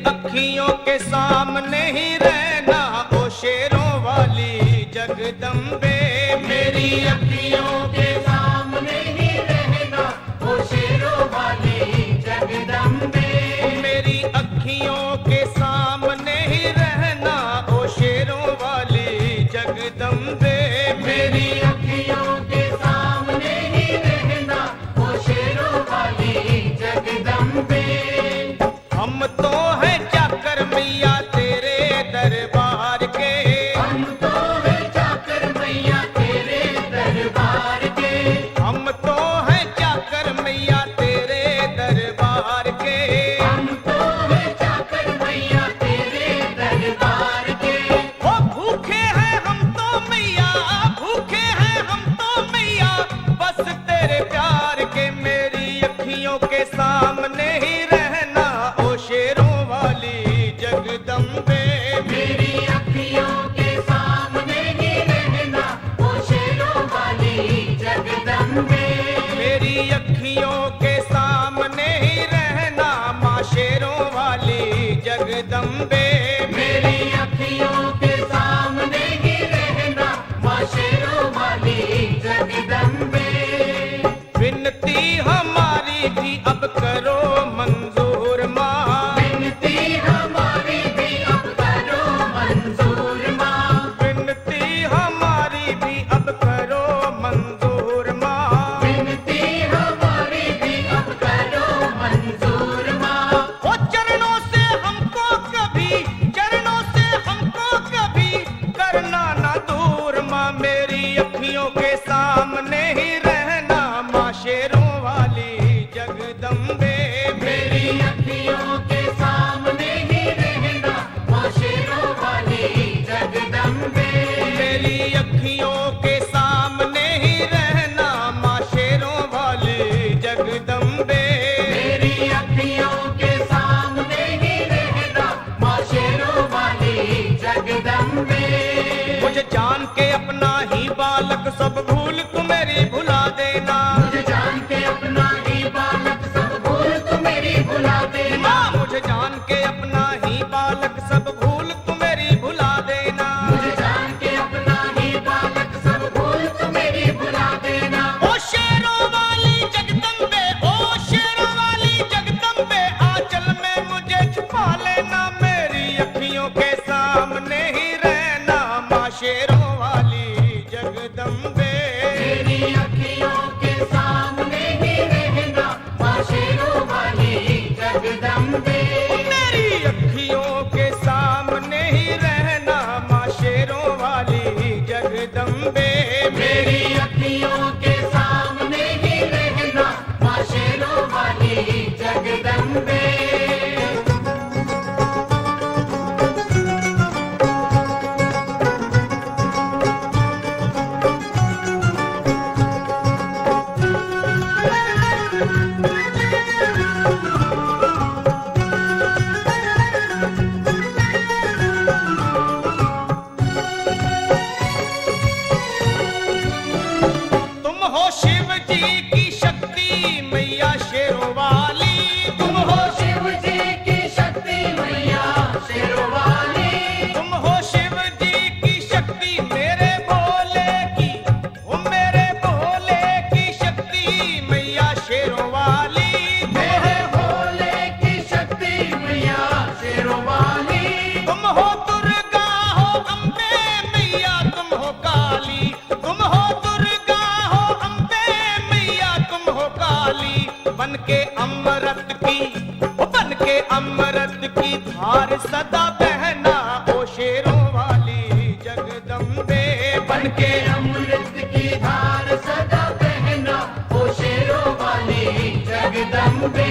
अखियों के सामने ही रहना ओ शेरों वाली जगदम्बे। मेरी अखियों के सामने ही रहना ओ शेरों वाली जगदम्बे। मेरी अखियों के सामने ही रहना ओ शेरों वाली जगदम्बे। मेरी अखियों के सामने ही रहना ओ शेरों वाली जगदम्बे। हम तो हैं चाकर मैया तेरे दरबार के। हम तो हैं चाकर मैया तेरे दरबार के। हम तो हैं चाकर मैया तेरे दरबार के। हम तो हैं चाकर मैया तेरे दरबार के। ओ भूखे हैं हम तो मैया, भूखे हैं हम तो मैया, बस तेरे प्यार के। मेरी अखियों के सामने ही रहना ओ शेरों वाली जगदम्बे। मेरी अखियों के सामने ही रहना ओ शेरों वाली जगदम्बे। मेरी अखियों के सामने ही रहना माँ शेरों वाली जगदम्बे। मेरी अखियों के सामने ही रहना माँ शेरों वाली जगदम्बे। विनती हमारी भी अब करो मंजूर माँ। विनती हमारी भी अब करो मंजूर माँ। विनती हमारी भी अब करो मंजूर माँ। विनती हमारी भी अब करो मंजूर माँ। ओ चरणों से हमको कभी, चरणों से हमको कभी करना ना दूर माँ। मेरी अखियों के सामने ही रहना माँ शेरों वाली जगदम्बे। मेरी अखियों के सामने ही रहना माँ शेरों वाली जगदम्बे। मेरी अखियों के सामने ही रहना माँ शेरों वाली जगदम्बे। मेरी अखियों के सामने ही रहना माँ शेरों वाली जगदम्बे। मुझे जान के अपना ही बालक सब भूल तू मेरी भुला देना। मुझे जान के अपना ही बालक सब भूल तू मेरी भुला देना। माँ मुझे जान के अपना ही बालक सब भूल तू मेरी भुला देना। मुझे जान के अपना ही बालक सब भूल तू मेरी भुला देना। ओ शेरों वाली जगदम्बे, ओ शेरों वाली जगदम्बे, आंचल में मुझे छुपा लेना। मेरी अखियों के सामने ही रहना माँ शेरों वाली जगदम्बे। मेरी अखियों के सामने ही रहना माँ शेरों वाली जगदम्बे। मेरी अखियों के सामने ही रहना माँ शेरों वाली जगदम्बे। मेरी अखियों के सामने ही रहना माँ शेरों वाली जगदम्बे। तुम हो शिव जी की शक्ति मैया शेरों वाली। तुम हो शिव जी की शक्ति मैया शेरों वाली। तुम हो शिव जी की शक्ति मेरे भोले की, ओ मेरे भोले की शक्ति मैया शेरों वाली। मेरे भोले की शक्ति मैया शेरों वाली। तुम हो दुर्गा हो अम्बे मैया तुम हो काली। तुम हो दुर्गा हो अम्बे मैया तुम हो काली। बन के अमृत की, ओ बन के अमृत की धार सदा बहना ओ शेरों वाली जगदम्बे। बन के अमृत की धार सदा बहना ओ शेरों वाली जगदम्बे।